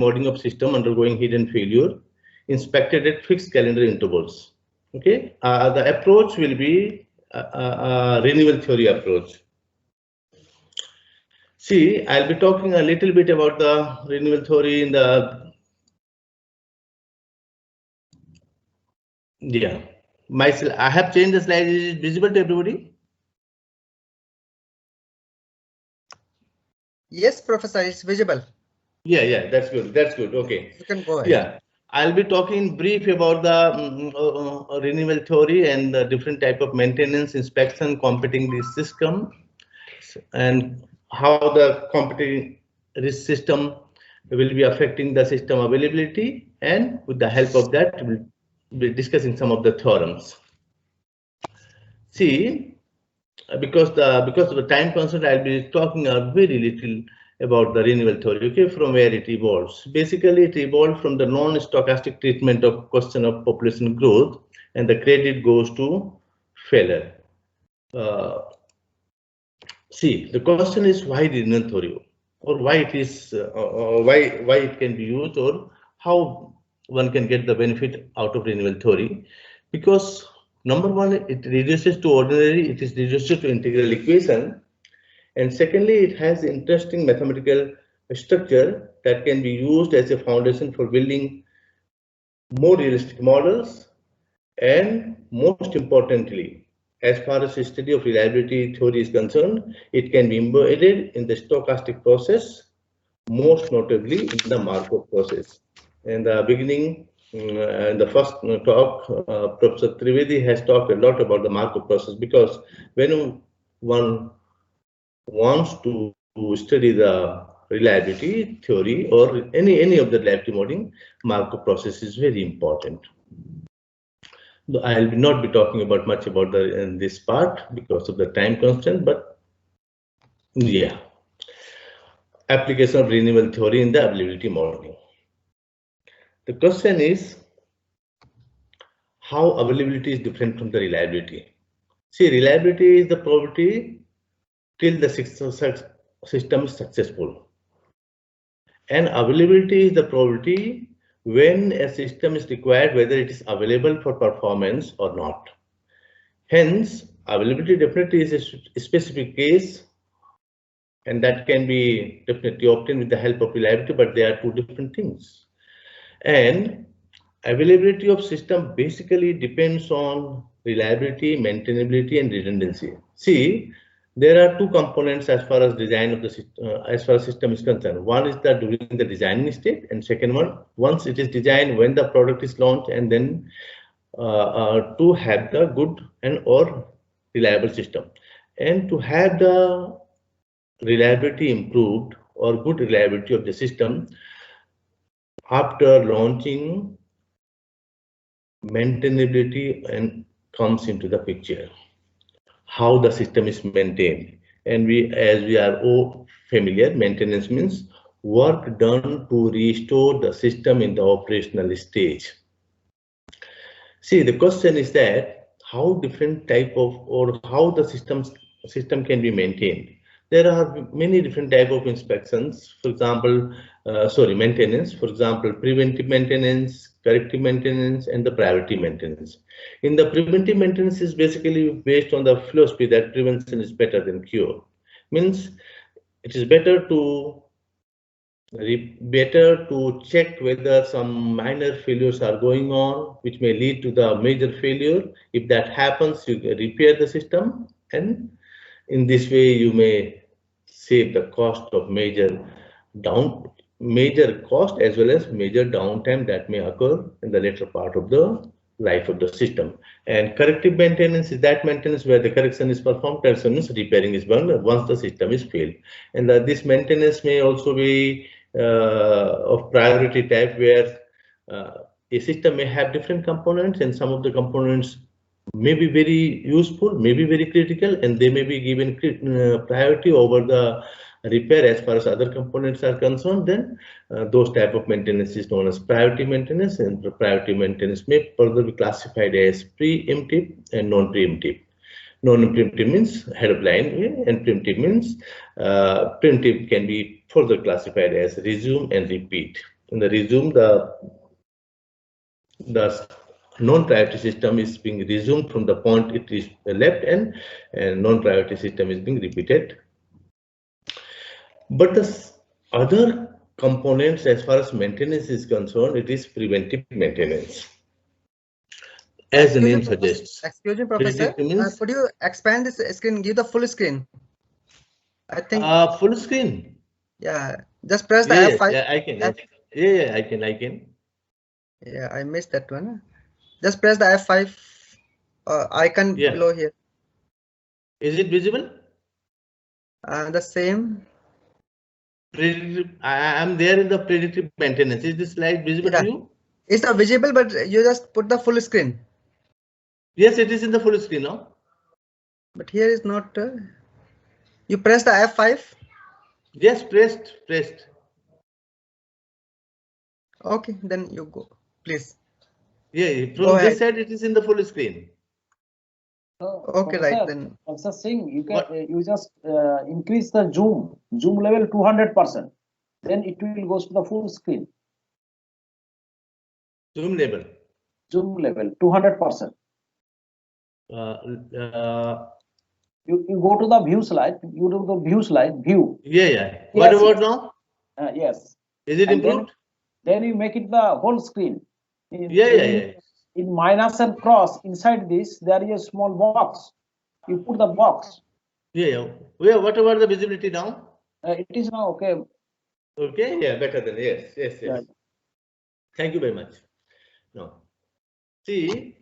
modding of system undergoing hidden failure, inspected at fixed calendar intervals. Okay, the approach will be a renewable theory approach. See, I'll be talking a little bit about the renewable theory in the myself. I have changed the slide. Is it visible to everybody? Yes, Professor, it's visible. Yeah, that's good. That's good. Okay. You can go ahead. Yeah, I'll be talking brief about the renewable theory and the different type of maintenance, inspection, competing risk system, and how the competing risk system will be affecting the system availability. And with the help of that, we'll be discussing some of the theorems. See, because of the time constraint, I'll be talking a very little about the renewable theory. Okay, from where it evolves. Basically, it evolved from the non-stochastic treatment of question of population growth, and the credit goes to Feller. See, the question is why renewable theory, or why it is, why it can be used, or how one can get the benefit out of renewable theory. Because number one, it reduces to ordinary, it is reduced to integral equation. And secondly, it has interesting mathematical structure that can be used as a foundation for building more realistic models. And most importantly, as far as the study of reliability theory is concerned, it can be embedded in the stochastic process, most notably in the Markov process. In the beginning, in the first talk, Professor Trivedi has talked a lot about the Markov process, because when one wants to study the reliability theory or any of the reliability modeling, Markov process is very important. I will not be talking about much about this part because of the time constraint, but yeah, application of renewable theory in the availability modeling. The question is how availability is different from the reliability. See, reliability is the probability till the system is successful, and availability is the probability when a system is required, whether it is available for performance or not. Hence, availability definitely is a specific case, and that can be definitely obtained with the help of reliability, but they are two different things. And availability of system basically depends on reliability, maintainability, and redundancy. See, there are two components as far as design of the system, as far as system is concerned. One is that during the designing state, and second one, once it is designed, when the product is launched, and then to have the good and or reliable system. And to have the reliability improved or good reliability of the system, after launching, maintainability and comes into the picture. How the system is maintained, and as we are all familiar, maintenance means work done to restore the system in the operational stage. See, the question is that how different type of, or how the system can be maintained. There are many different type of inspections, for example, maintenance, for example, preventive maintenance, corrective maintenance, and the priority maintenance. In the preventive maintenance is basically based on the philosophy that prevention is better than cure. Means it is better to check whether some minor failures are going on, which may lead to the major failure. If that happens, you repair the system, and in this way you may save the cost of major cost as well as major downtime that may occur in the later part of the life of the system. And corrective maintenance is that maintenance where the correction is performed, correction means repairing is done once the system is failed. And this maintenance may also be of priority type, where a system may have different components, and some of the components may be very useful, may be very critical, and they may be given priority over the repair as far as other components are concerned. Then those type of maintenance is known as priority maintenance, and the priority maintenance may further be classified as preemptive and non-preemptive. Non-preemptive means head of line, and preemptive means preemptive can be further classified as resume and repeat. In the resume, the non-priority system is being resumed from the point it is left, and non-priority system is being repeated. But the other components, as far as maintenance is concerned, it is preventive maintenance, as the name suggests. Excuse me, Professor. Could you expand this screen? Give the full screen. I think. Full screen. Yeah. Just press the F5. Yeah, I can. Yeah, I can. Yeah, I missed that one. Just press the F5 icon below here. Is it visible? The same. I am there in the predictive maintenance. Is this slide visible to you? It's not visible, but you just put the full screen. Yes, it is in the full screen now. But here is not. You press the F5. Yes, pressed. Okay, then you go, please. Yeah, from this side it is in the full screen. Okay, right then. Professor Singh, you can you just increase the zoom level 200%. Then it will go to the full screen. Zoom level 200%. You go to the view slide. You do the view slide. View. Yeah. What about now? Yes. Is it improved? Then you make it the whole screen. Yeah. In minus and cross inside this, there is a small box. You put the box. Yeah. What about the visibility now? It is now okay. Okay. Yeah, better than yes. Yeah. Thank you very much. Now, see,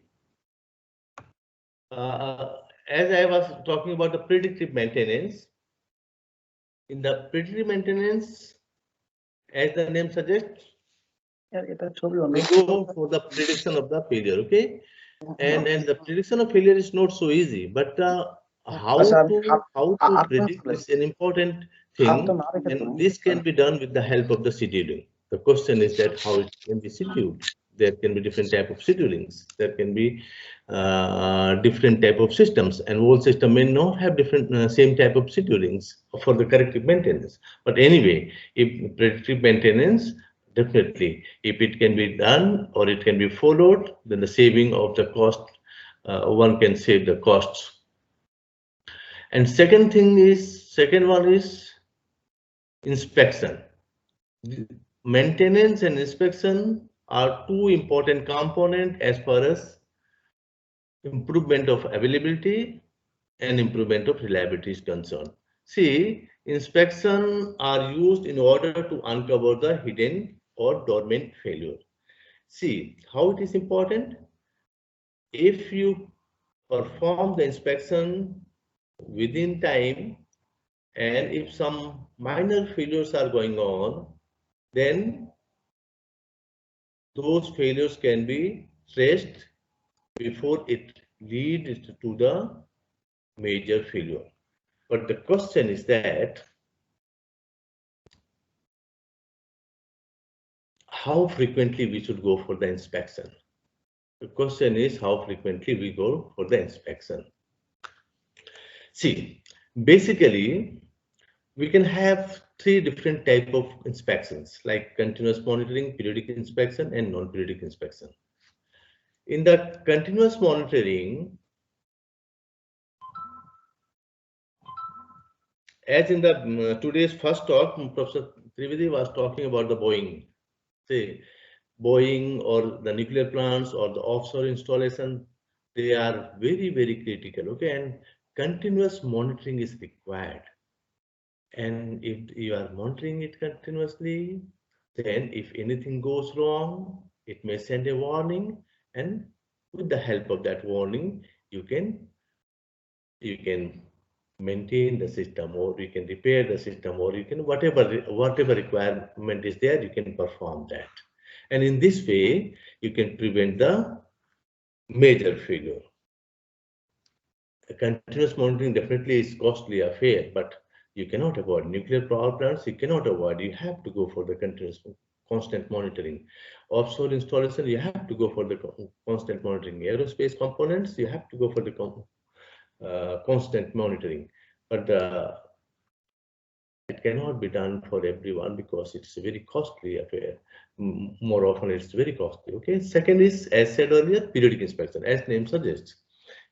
as I was talking about the predictive maintenance, in the predictive maintenance, as the name suggests, we go for the prediction of the failure, okay? And the prediction of failure is not so easy, but how to predict is an important thing, and this can be done with the help of the scheduling. The question is that how it can be scheduled. There can be different type of schedulings. There can be different type of systems, and whole system may not have different same type of schedulings for the corrective maintenance. But anyway, if predictive maintenance, definitely, if it can be done or it can be followed, then the saving of the cost, one can save the costs. And second one is inspection. Maintenance and inspection are two important components as far as improvement of availability and improvement of reliability is concerned. See, inspection are used in order to uncover the hidden or dormant failure. See how it is important. If you perform the inspection within time, and if some minor failures are going on, then those failures can be traced before it leads to the major failure. But the question is that how frequently we should go for the inspection. The question is how frequently we go for the inspection. See, basically, we can have three different types of inspections, like continuous monitoring, periodic inspection, and non-periodic inspection. In the continuous monitoring, as in the today's first talk, Professor Trivedi was talking about the Boeing. Say, Boeing or the nuclear plants or the offshore installation, they are very, very critical, okay? And continuous monitoring is required. And if you are monitoring it continuously, then if anything goes wrong, it may send a warning, and with the help of that warning, you can maintain the system, or you can repair the system, or you can whatever requirement is there, you can perform that. And in this way, you can prevent the major failure. A continuous monitoring definitely is costly affair, but you cannot avoid. Nuclear power plants, you cannot avoid. You have to go for the continuous, constant monitoring. Offshore installation, you have to go for the constant monitoring. Aerospace components, you have to go for the constant monitoring. But that cannot be done for everyone because it's a very costly affair. More often it's very costly. Okay. Second is, as said earlier, periodic inspection, as name suggests.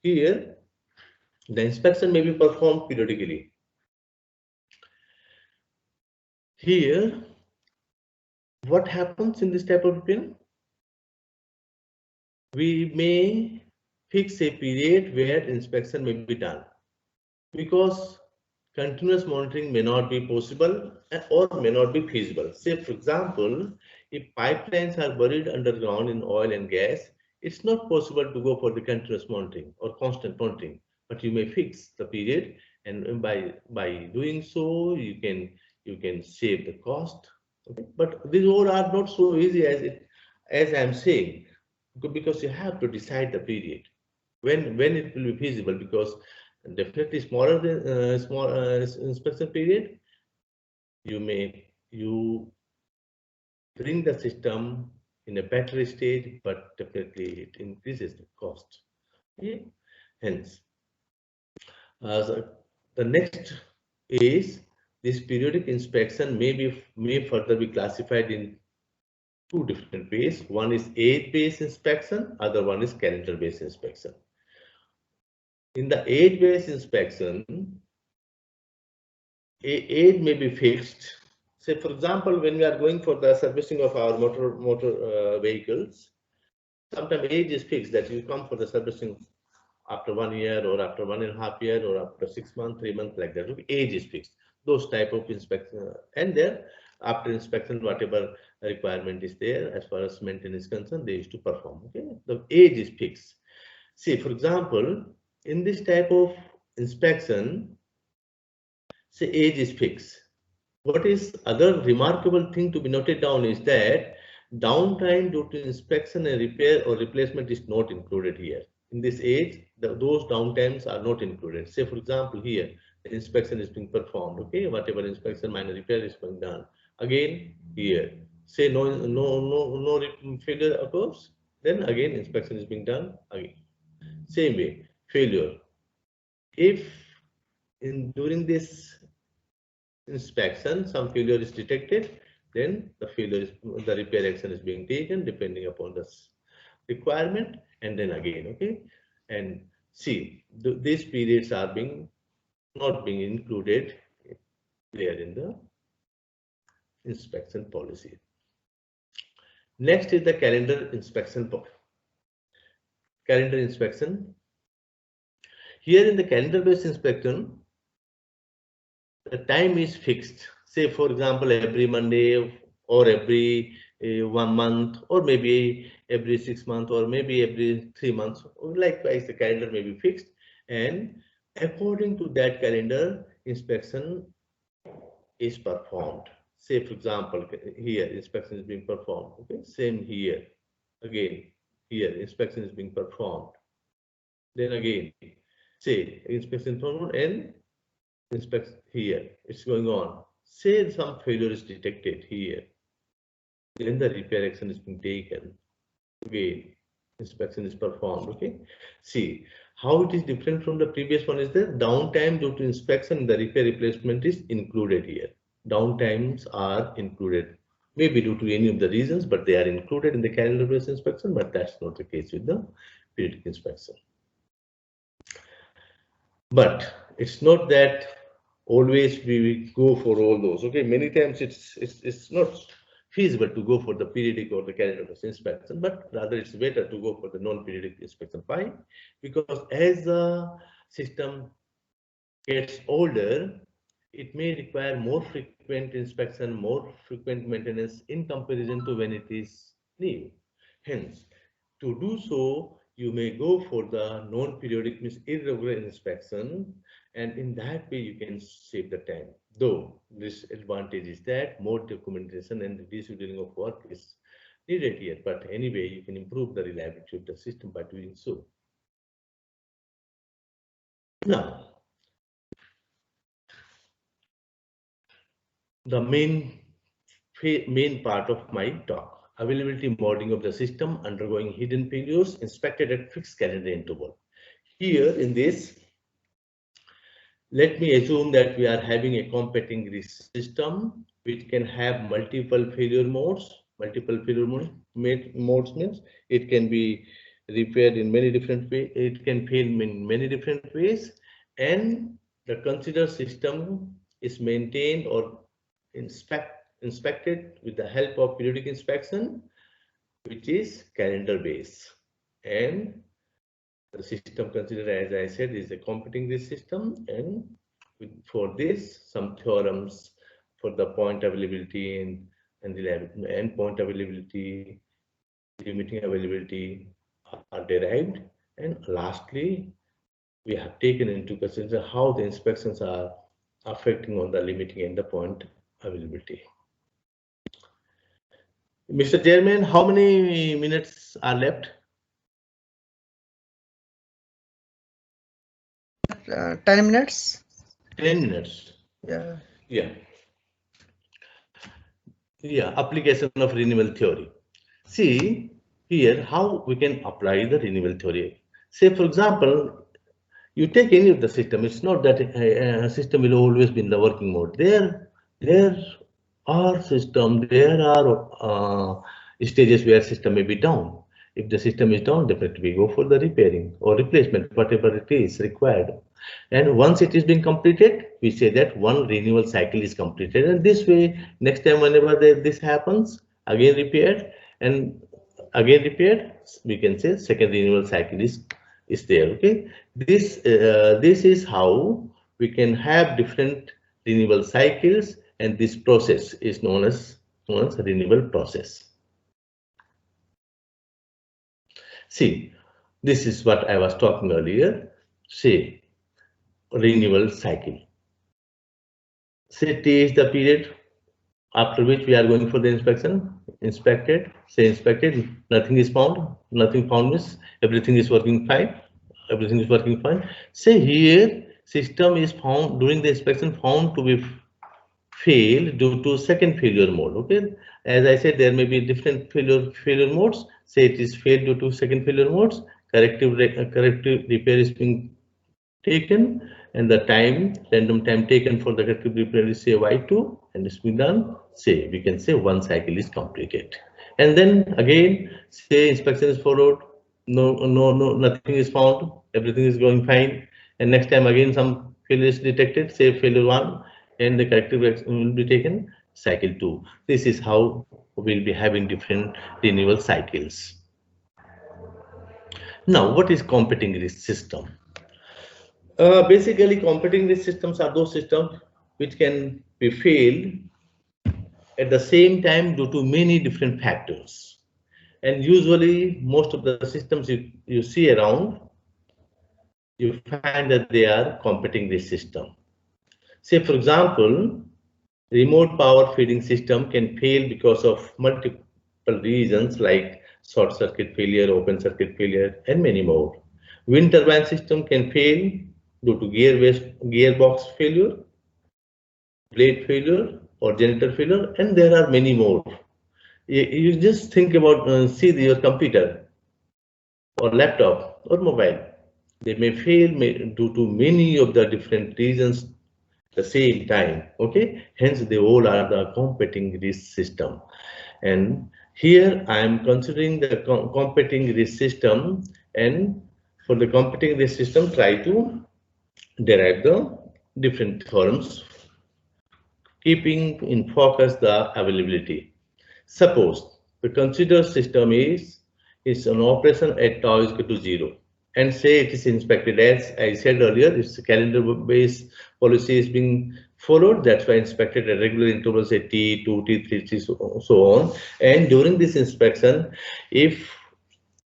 Here, the inspection may be performed periodically. Here, what happens in this type of repair? We may fix a period where inspection may be done because continuous monitoring may not be possible or may not be feasible. Say, for example, if pipelines are buried underground in oil and gas, it's not possible to go for the continuous monitoring or constant monitoring, but you may fix the period, and by doing so, you can save the cost. Okay? But these all are not so easy as I'm saying, because you have to decide the period when it will be feasible, because definitely smaller than small inspection period, you bring the system in a better stage, but definitely it increases the cost. Okay? Hence, the next is this periodic inspection may further be classified in two different ways. One is age-based inspection, other one is calendar-based inspection. In the age-based inspection, age may be fixed. Say, for example, when we are going for the servicing of our motor vehicles, sometimes age is fixed, that you come for the servicing after 1 year or after 1.5 years or after 6 months, 3 months, like that. Age is fixed. Those type of inspection, and then after inspection, whatever requirement is there as far as maintenance is concerned, they used to perform. Okay, the age is fixed. See, for example, in this type of inspection, say age is fixed. What is other remarkable thing to be noted down is that downtime due to inspection and repair or replacement is not included here. In this age, those downtimes are not included. Say, for example, here the inspection is being performed. Okay, whatever inspection, minor repair is being done. Again, here, say no failure occurs. Then again, inspection is being done again. Same way, failure. If during this inspection some failure is detected, then the repair action is being taken depending upon the requirement, and then again. Okay, and see, these periods are not being included there in the inspection policy. Next is the calendar inspection. Calendar inspection. Here in the calendar-based inspection, the time is fixed. Say, for example, every Monday or every 1 month, or maybe every 6 months, or maybe every 3 months. Likewise, the calendar may be fixed, and according to that calendar, inspection is performed. Say, for example, here inspection is being performed. Okay, same here. Again, here inspection is being performed. Then again, say inspection performed and inspect here. It's going on. Say some failure is detected here. Then the repair action is being taken. Again, inspection is performed. Okay. See how it is different from the previous one is that downtime due to inspection, the repair replacement is included here. Downtimes are included, maybe due to any of the reasons, but they are included in the calendar-based inspection. But that's not the case with the periodic inspection. But it's not that always we go for all those. Okay, many times it's not feasible to go for the periodic or the calendar-based inspection, but rather it's better to go for the non-periodic inspection. Why? Because as the system gets older, it may require more frequent inspection, more frequent maintenance in comparison to when it is new. Hence, to do so, you may go for the non-periodic, means irregular inspection, and in that way you can save the time. Though this advantage is that more documentation and rescheduling of work is needed here, but anyway you can improve the reliability of the system by doing so. Now, the main part of my talk: availability modeling of the system undergoing hidden failures inspected at fixed calendar interval. Here in this, let me assume that we are having a competing risk system which can have multiple failure modes. Multiple failure modes means it can be repaired in many different ways. It can fail in many different ways, and the considered system is maintained or inspected with the help of periodic inspection, which is calendar based. And the system considered, as I said, is a competing risk system, and for this some theorems for the point availability and point availability, limiting availability are derived. And lastly, we have taken into consideration how the inspections are affecting on the limiting and the point availability. Mr. Chairman, how many minutes are left? 10 minutes. 10 minutes. Yeah. Yeah, application of renewable theory. See here how we can apply the renewable theory. Say, for example, you take any of the system. It's not that a system will always be in the working mode. There are stages where system may be down. If the system is down, definitely we go for the repairing or replacement, whatever it is required. And once it is being completed, we say that one renewal cycle is completed. And this way, next time whenever this happens, again repaired and again repaired, we can say second renewal cycle is there. Okay, this is how we can have different renewal cycles, and this process is known as renewal process. See, this is what I was talking earlier. Say renewal cycle. Say T is the period after which we are going for the inspection. Inspected, say inspected, nothing is found. Nothing found means everything is working fine. Everything is working fine. Say here system is found during the inspection found to be failed due to second failure mode. Okay, as I said, there may be different failure modes. Say it is failed due to second failure modes. Corrective repair is being taken, and the random time taken for the corrective repair is say y2, and it's been done. Say we can say one cycle is completed, and then again say inspection is followed. No, nothing is found. Everything is going fine, and next time again some failure is detected. Say failure 1, and the corrective action will be taken. Cycle 2. This is how we'll be having different renewal cycles. Now, what is competing risk system? Basically, competing risk systems are those systems which can be failed at the same time due to many different factors. And usually, most of the systems you see around, you find that they are competing risk system. Say, for example, remote power feeding system can fail because of multiple reasons like short circuit failure, open circuit failure, and many more. Wind turbine system can fail due to gearbox failure, blade failure, or generator failure, and there are many more. You just think about see your computer or laptop or mobile. They may fail due to many of the different reasons at the same time. Okay, hence they all are the competing risk system. And here I am considering the competing risk system, and for the competing risk system, try to derive the different theorems, keeping in focus the availability. Suppose the considered system is an operation at tau is equal to 0, and say it is inspected. As I said earlier, it's a calendar-based policy is being followed. That's why inspected at regular intervals at T2, T3, so on. And during this inspection, if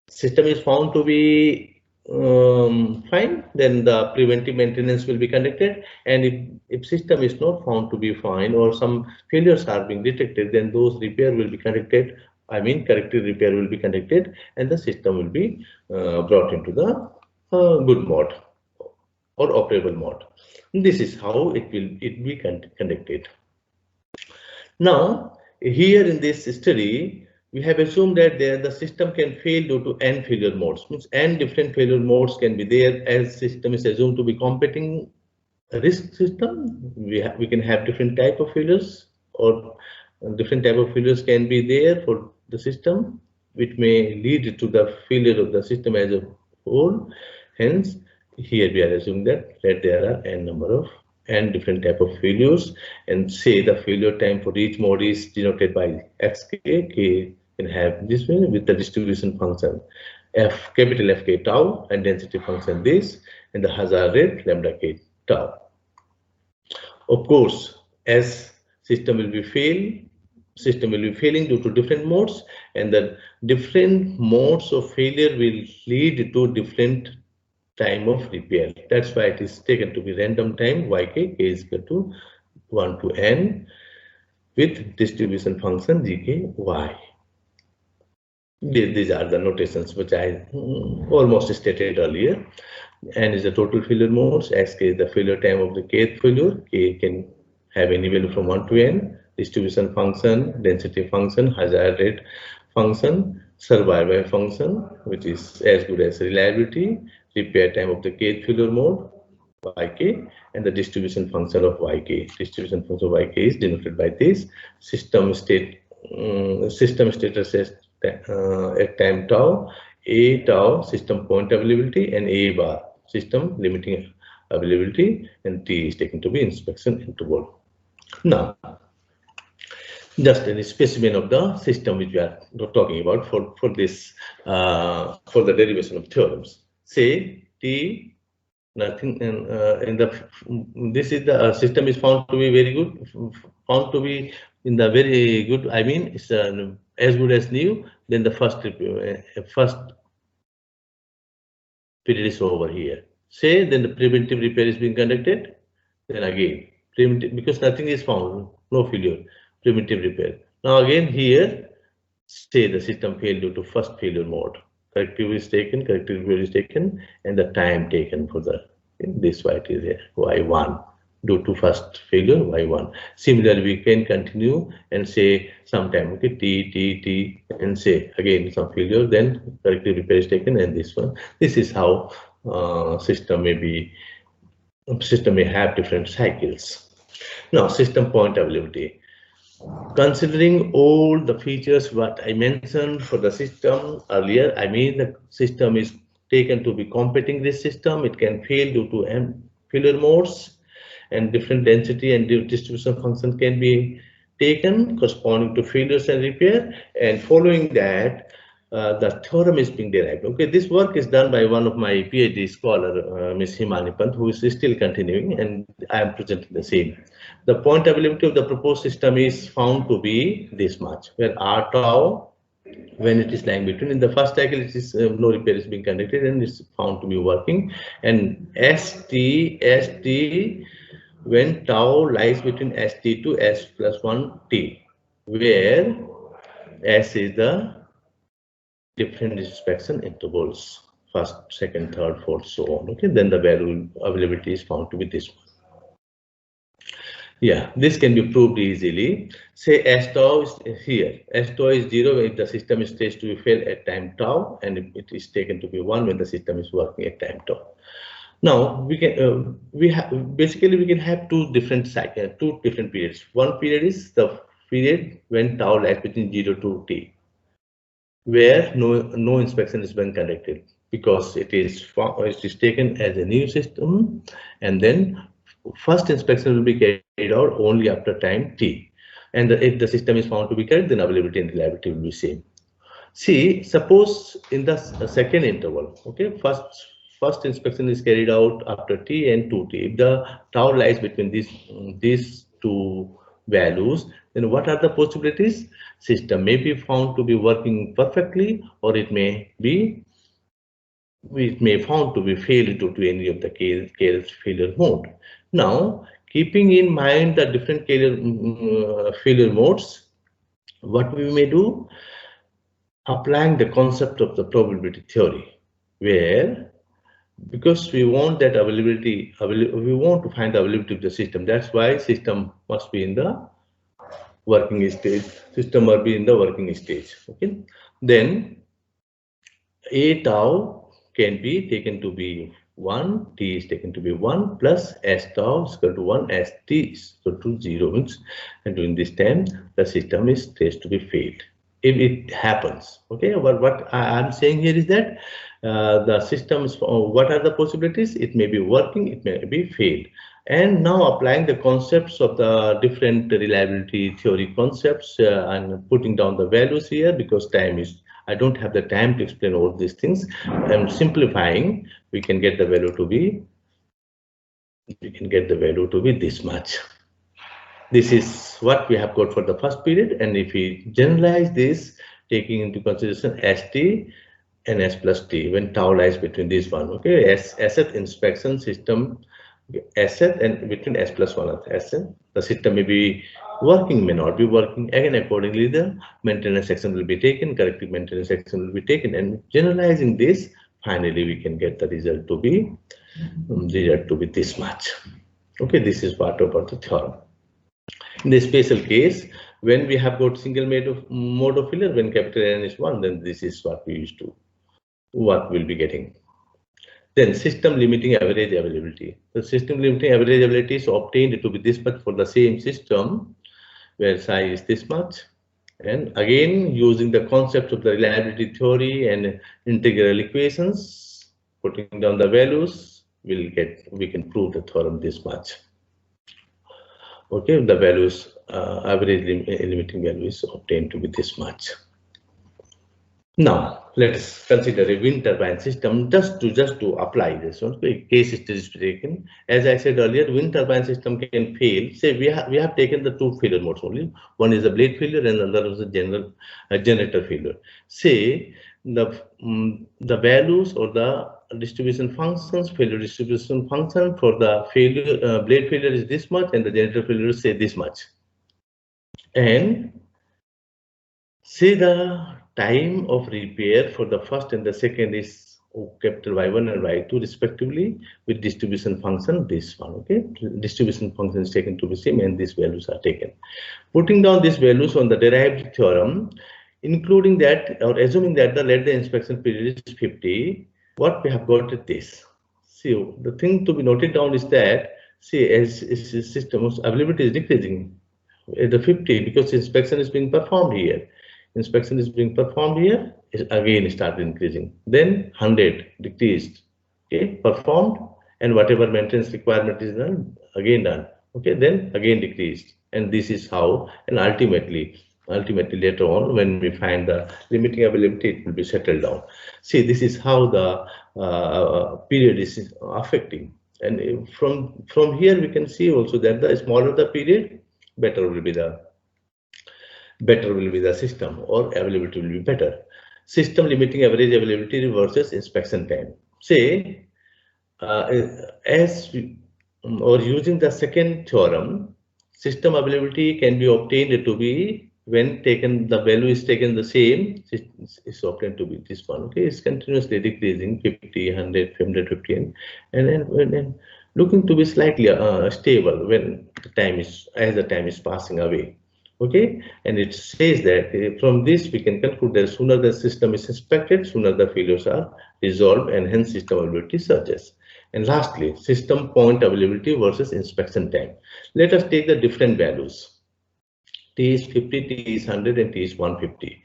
system is found to be fine, then the preventive maintenance will be conducted, and if system is not found to be fine or some failures are being detected, then those repair will be conducted. I mean corrective repair will be conducted, and the system will be brought into the good mode or operable mode. This is how it will be conducted. Now here in this study, we have assumed that the system can fail due to n failure modes. Means n different failure modes can be there, as system is assumed to be competing risk system, we can have different type of failures, or different type of failures can be there for the system, which may lead to the failure of the system as a whole. Hence, here we are assuming that there are n number of n different type of failures, and say the failure time for each mode is denoted by xk. K can have this way with the distribution function f, capital Fk tau, and density function this, and the hazard rate lambda k tau. Of course, as system will be failing due to different modes, and the different modes of failure will lead to different time of repair. That's why it is taken to be random time yk, k is equal to 1 to n with distribution function gk y. These are the notations which I almost stated earlier. N is the total failure modes, xk is the failure time of the kth failure, k can have any value from 1 to n, distribution function, density function, hazard rate function, survival function, which is as good as reliability, repair time of the kth failure mode, yk, and the distribution function of yk. Distribution function of yk is denoted by this system status at time tau, a tau system point availability, and a bar system limiting availability, and t is taken to be inspection interval. Now, just a specimen of the system which we are talking about for this for the derivation of theorems. Say t nothing, and in the this is the system is found to be very good, found to be in the very good. I mean, it's as good as new. Then the first period is over here. Say then the preventive repair is being conducted. Then again preventive, because nothing is found, no failure, preventive repair. Now again here, say the system failed due to first failure mode. Corrective is taken, corrective repair is taken, and the time taken for the this y is here, y1 due to first failure y1. Similarly, we can continue and say sometime okay t, and say again some failure, then corrective repair is taken, and this one. This is how system may have different cycles. Now, system point availability. Considering all the features what I mentioned for the system earlier, I mean the system is taken to be competing this system. It can fail due to failure modes, and different density and distribution function can be taken corresponding to failures and repair. And following that, the theorem is being derived. Okay, this work is done by one of my PhD scholar, Ms. Himani Pant, who is still continuing, and I am presenting the same. The point availability of the proposed system is found to be this much, where R tau, when it is lying between, in the first cycle, it is no repair is being conducted and it's found to be working, and ST when tau lies between ST to S plus 1 T, where S is the different inspection intervals, first, second, third, fourth, so on. Okay, then the value availability is found to be this one. Yeah, this can be proved easily. Say S tau is here. S tau is 0 if the system is staged to be failed at time tau, and it is taken to be 1 when the system is working at time tau. Now we can we can have two different periods. One period is the period when tau lies between 0 to t, where no inspection is being conducted because it is taken as a new system, and then first inspection will be carried out only after time t, and if the system is found to be correct, then availability and reliability will be same. See, suppose in the second interval, okay, first inspection is carried out after t and 2t. If the tau lies between these two values, then what are the possibilities? System may be found to be working perfectly, or it may found to be failed due to any of the case failure mode. Now, keeping in mind the different failure modes, what we may do? Applying the concept of the probability theory, where because we want that availability, we want to find the availability of the system. That's why system must be in the working stage. System must be in the working stage. Okay, then a tau can be taken to be 1, T is taken to be 1 plus S tau is equal to 1 as T is equal to 0 means, and during this time the system is traced to be failed. If it happens, okay, what I'm saying here is that the systems, what are the possibilities? It may be working, it may be failed. And now applying the concepts of the different reliability theory concepts and putting down the values here, because time is, I don't have the time to explain all these things. I'm simplifying. We can get the value to be, this much. This is what we have got for the first period, and if we generalize this, taking into consideration ST and S plus T, when tau lies between these one, okay, asset inspection system, asset and between S plus 1 of asset, the system may be working, may not be working. Again, accordingly, the maintenance action will be taken, corrective maintenance action will be taken, and generalizing this, finally we can get the result to be this much. Okay, this is what about the theorem. In the special case, when we have got single mode of failure, when capital N is 1, then this is what we used to, what we'll be getting. Then system limiting average availability. The system limiting average availability is obtained to be this much for the same system where psi is this much. And again, using the concept of the reliability theory and integral equations, putting down the values, we can prove the theorem this much. Okay, the values, average limiting value is obtained to be this much. Now let's consider a wind turbine system just to apply this. Okay, case is taken. As I said earlier, wind turbine system can fail. Say we have taken the two failure modes only. One is a blade failure and another is a generator failure. Say the values or the distribution functions, failure distribution function for the failure blade failure is this much and the generator failure is say this much. And say the time of repair for the first and the second is capital Y1 and Y2 respectively with distribution function this one. Okay, distribution function is taken to be same and these values are taken. Putting down these values on the derived theorem, including that or assuming that the let the inspection period is 50, what we have got is this. See, the thing to be noted down is that, see, as system's availability is decreasing at the 50 because inspection is being performed here. Inspection is being performed here, is again started increasing. Then 100 decreased, okay, performed, and whatever maintenance requirement is done, again done. Okay, then again decreased, and this is how, and ultimately later on when we find the limiting availability, it will be settled down. See, this is how the period is affecting, and from here we can see also that the smaller the period, better will be the system, or availability will be better. System limiting average availability versus inspection time. Say, using the second theorem, system availability can be obtained to be when taken, the value is taken the same, is obtained to be this one. Okay, it's continuously decreasing 50, 100, 150, and then looking to be slightly stable when the time is passing away. Okay, and it says that from this we can conclude that sooner the system is inspected, sooner the failures are resolved, and hence system availability surges. And lastly, system point availability versus inspection time. Let us take the different values. T is 50, T is 100, and T is 150.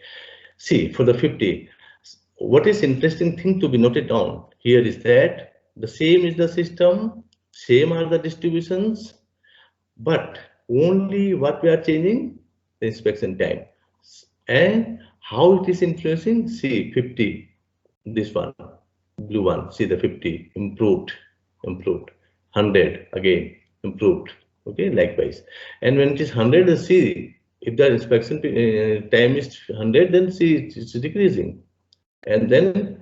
See, for the 50, what is interesting thing to be noted down here is that the same is the system, same are the distributions, but only what we are changing, the inspection time. And how it is influencing, see 50, this one, blue one, see the 50, improved, 100, again, improved, okay, likewise. And when it is 100, see, if the inspection time is 100, then see it's decreasing. And then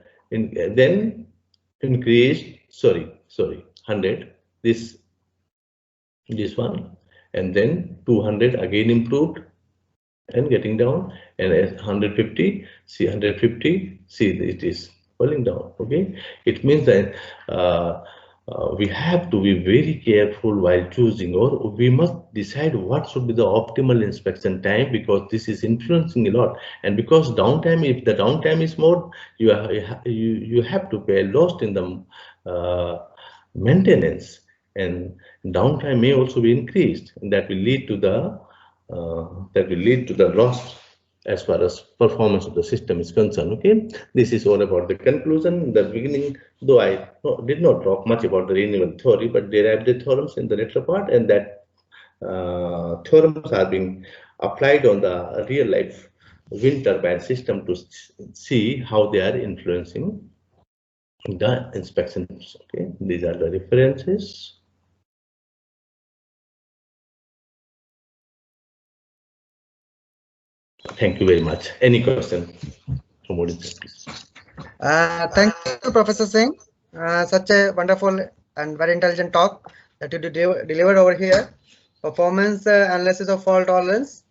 increased, sorry, 100, this one, and then 200 again improved and getting down, and at 150, see 150, see it is falling down. Okay, it means that we have to be very careful while choosing, or we must decide what should be the optimal inspection time, because this is influencing a lot. And because downtime, if the downtime is more, you have to pay a loss in the maintenance, and downtime may also be increased, and that will lead to the loss as far as performance of the system is concerned. Okay, this is all about the conclusion. In the beginning, though I did not talk much about the renewable theory, but derived the theorems in the later part, and that theorems are being applied on the real life wind turbine system to see how they are influencing the inspections. Okay, these are the references. Thank you very much. Any question? Thank you, Professor Singh. Such a wonderful and very intelligent talk that you delivered over here. Performance analysis of fault tolerance.